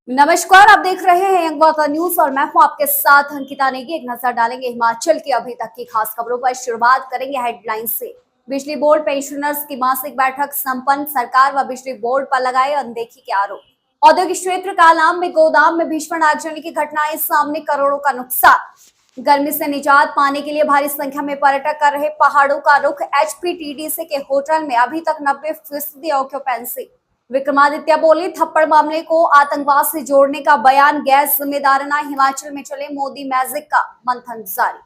नमस्कार, आप देख रहे हैं यंग वार्ता न्यूज और मैं हूं आपके साथ अंकिता नेगी। एक नजर डालेंगे हिमाचल की अभी तक की खास खबरों पर। शुरुआत करेंगे हेडलाइन से। बिजली बोर्ड पेंशनर्स की मासिक बैठक संपन्न, सरकार व बिजली बोर्ड पर लगाए अनदेखी के आरोप। औद्योगिक क्षेत्र कालाम में गोदाम में भीषण आगजनी की घटनाएं सामने, करोड़ों का नुकसान। गर्मी से निजात पाने के लिए भारी संख्या में पर्यटक कर रहे पहाड़ों का रुख। HPTDC के होटल में अभी तक 90% ऑक्यूपेंसी। विक्रमादित्य बोले, थप्पड़ मामले को आतंकवाद से जोड़ने का बयान गैर जिम्मेदाराना। हिमाचल में चले मोदी मैजिक का मंथन जारी।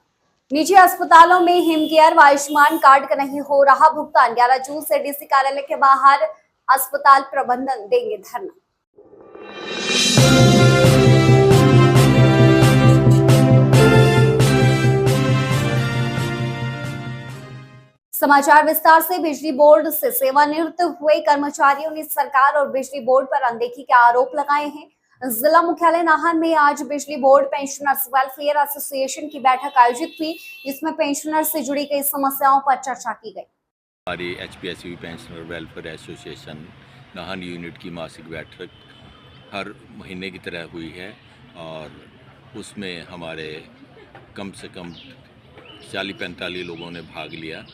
निजी अस्पतालों में हिमकेयर व आयुष्मान कार्ड का नहीं हो रहा भुगतान। 11 जून से DC कार्यालय के बाहर अस्पताल प्रबंधन देंगे धरना। समाचार विस्तार से। बिजली बोर्ड से सेवानिवृत्त हुए कर्मचारियों ने सरकार और बिजली बोर्ड पर अनदेखी के आरोप लगाए हैं। जिला मुख्यालय नाहन में आज बिजली बोर्ड पेंशनर्स वेलफेयर एसोसिएशन की बैठक आयोजित हुई, जिसमें पेंशनर से जुड़ी कई समस्याओं पर चर्चा की गई। हमारी HPSU pensioner welfare association Nahan unit की मासिक बैठक हर महीने की तरह हुई है और उसमें हमारे कम से कम 40-45 लोगों ने भाग लिया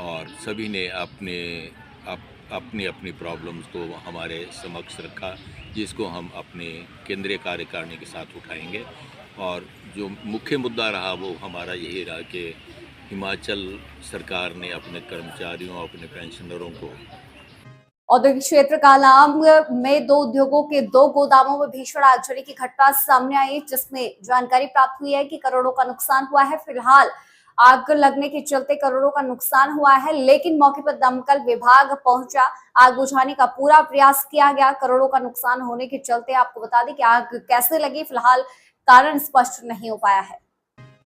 और सभी ने अपनी अपनी प्रॉब्लम्स को हमारे समक्ष रखा, जिसको हम अपने केंद्रीय कार्यकारिणी के साथ उठाएंगे। और जो मुख्य मुद्दा रहा वो हमारा यही रहा कि हिमाचल सरकार ने अपने कर्मचारियों, अपने पेंशनरों को औद्योगिक क्षेत्र कालाम में 2 उद्योगों के 2 गोदामों में भीषण आगजनी की घटना सामने आई, जिसमें जानकारी प्राप्त हुई है कि करोड़ों का नुकसान हुआ है। फिलहाल आग लगने के चलते करोड़ों का नुकसान हुआ है, लेकिन मौके पर दमकल विभाग पहुंचा, आग बुझाने का पूरा प्रयास किया गया। करोड़ों का नुकसान होने के चलते आपको बता दें कि आग कैसे लगी, फिलहाल कारण स्पष्ट नहीं हो पाया है।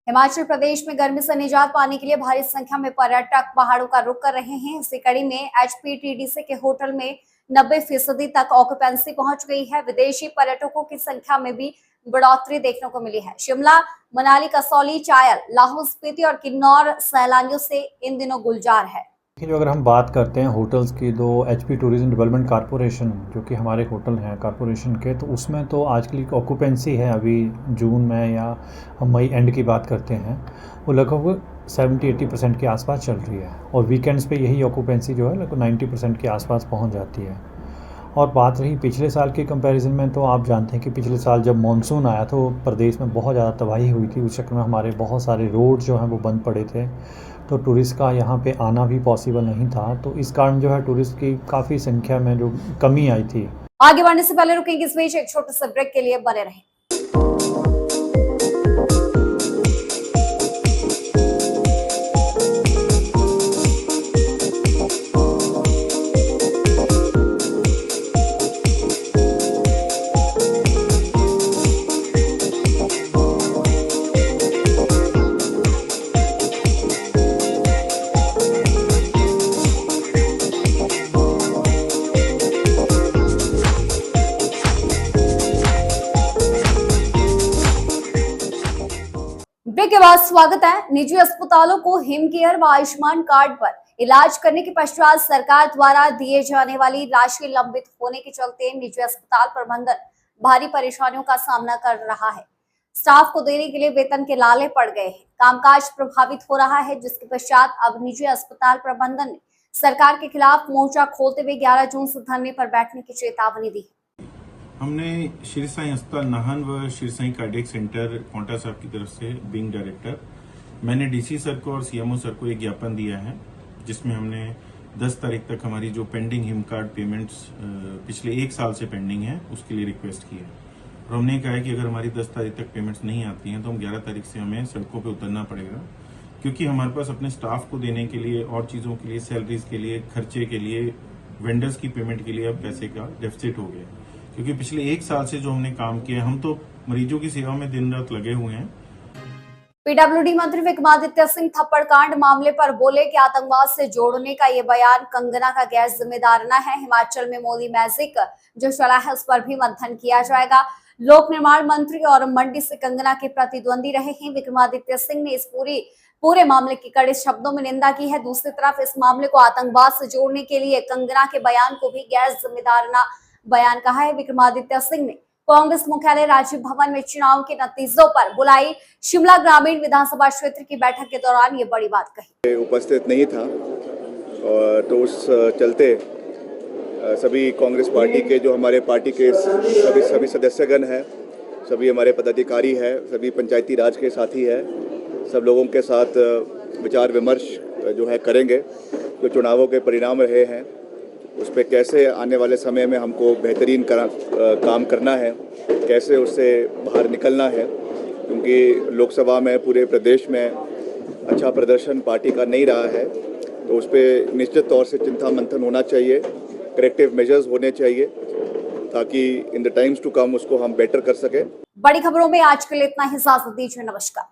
हिमाचल प्रदेश में गर्मी से निजात पाने के लिए भारी संख्या में पर्यटक पहाड़ों का रुख कर रहे हैं। इसी कड़ी में HPTDC के होटल में 90% तक ऑक्यूपेंसी पहुंच गई है। विदेशी पर्यटकों की संख्या में भी बढ़ोतरी देखने को मिली है। शिमला, मनाली, कसौली, चायल, लाहौल स्पीति और किन्नौर सैलानियों से इन दिनों गुलजार है। लेकिन जो अगर हम बात करते हैं होटल्स की, तो HP टूरिज्म डेवलपमेंट कॉरपोरेशन जो कि हमारे होटल हैं कॉरपोरेशन के, तो उसमें तो आजकल की ऑक्यूपेंसी है अभी जून में या हम मई एंड की बात करते हैं, वो लगभग 70-80% के आसपास चल रही है और वीकेंड्स पे यही ऑक्यूपेंसी जो है लगभग 90% के आसपास पहुंच जाती है। और बात रही पिछले साल के कंपैरिजन में, तो आप जानते हैं कि पिछले साल जब मॉनसून आया तो प्रदेश में बहुत ज़्यादा तबाही हुई थी। उस चक्कर में हमारे बहुत सारे रोड जो हैं वो बंद पड़े थे, तो टूरिस्ट का यहाँ पे आना भी पॉसिबल नहीं था। तो इस कारण जो है टूरिस्ट की काफ़ी संख्या में जो कमी आई थी। आगे बढ़ने से पहले रुकेंगे इस बीच एक छोटे से ब्रेक के लिए, बने रहें। ब्रेक के बाद स्वागत है। निजी अस्पतालों को हिमकेयर व आयुष्मान कार्ड पर इलाज करने के पश्चात सरकार द्वारा दिए जाने वाली राशि लंबित होने के चलते निजी अस्पताल प्रबंधन भारी परेशानियों का सामना कर रहा है। स्टाफ को देने के लिए वेतन के लाले पड़ गए हैं, कामकाज प्रभावित हो रहा है, जिसके पश्चात अब निजी अस्पताल प्रबंधन ने सरकार के खिलाफ मोर्चा खोलते हुए 11 जून से धरने पर बैठने की चेतावनी दी। हमने श्री साईं अस्पताल नाहन व श्री साईं कार्डियक सेंटर कोंटा साहब की तरफ से बिंग डायरेक्टर, मैंने DC सर को और CMO सर को एक ज्ञापन दिया है, जिसमें हमने 10 तारीख तक हमारी जो पेंडिंग हिम कार्ड पेमेंट्स पिछले 1 साल से पेंडिंग है उसके लिए रिक्वेस्ट की है। और हमने कहा है कि अगर हमारी 10 तारीख तक पेमेंट्स नहीं आती हैं तो हम 11 तारीख से हमें सड़कों पर उतरना पड़ेगा, क्योंकि हमारे पास अपने स्टाफ को देने के लिए और चीज़ों के लिए, सैलरीज के लिए, खर्चे के लिए, वेंडर्स की पेमेंट के लिए अब पैसे का डेफिसिट हो गया। क्योंकि पिछले 1 साल से जो हमने काम किया, हम तो मरीजों की सेवा में दिन रात लगे हुए हैं। PWD मंत्री विक्रमादित्य सिंह थप्पड़ कांड मामले पर बोले कि आतंकवाद से जोड़ने का ये बयान कंगना का गैर जिम्मेदाराना है। हिमाचल में मोदी मैजिक जो चला है उस पर भी मंथन किया जाएगा। लोक निर्माण मंत्री और मंडी से कंगना के प्रतिद्वंदी रहे हैं। विक्रमादित्य सिंह ने इस पूरे मामले की कड़े शब्दों में निंदा की है। दूसरी तरफ इस मामले को आतंकवाद से जोड़ने के लिए कंगना के बयान को भी गैर जिम्मेदाराना बयान कहा है। विक्रमादित्य सिंह ने कांग्रेस मुख्यालय राजीव भवन में चुनाव के नतीजों पर बुलाई शिमला ग्रामीण विधानसभा क्षेत्र की बैठक के दौरान ये बड़ी बात कही। उपस्थित नहीं था और तो उस चलते सभी कांग्रेस पार्टी के जो हमारे पार्टी के सभी सदस्यगण हैं, सभी हमारे पदाधिकारी हैं, सभी पंचायती राज के साथी हैं, सब लोगों के साथ विचार विमर्श जो है करेंगे। जो चुनावों के परिणाम रहे हैं उस पर कैसे आने वाले समय में हमको बेहतरीन काम करना है, कैसे उससे बाहर निकलना है, क्योंकि लोकसभा में पूरे प्रदेश में अच्छा प्रदर्शन पार्टी का नहीं रहा है, तो उस पर निश्चित तौर से चिंता मंथन होना चाहिए, करेक्टिव मेजर्स होने चाहिए ताकि in the times to come उसको हम बेटर कर सकें। बड़ी खबरों में आज के लिए इतना ही, इजाजत दीजिए, नमस्कार।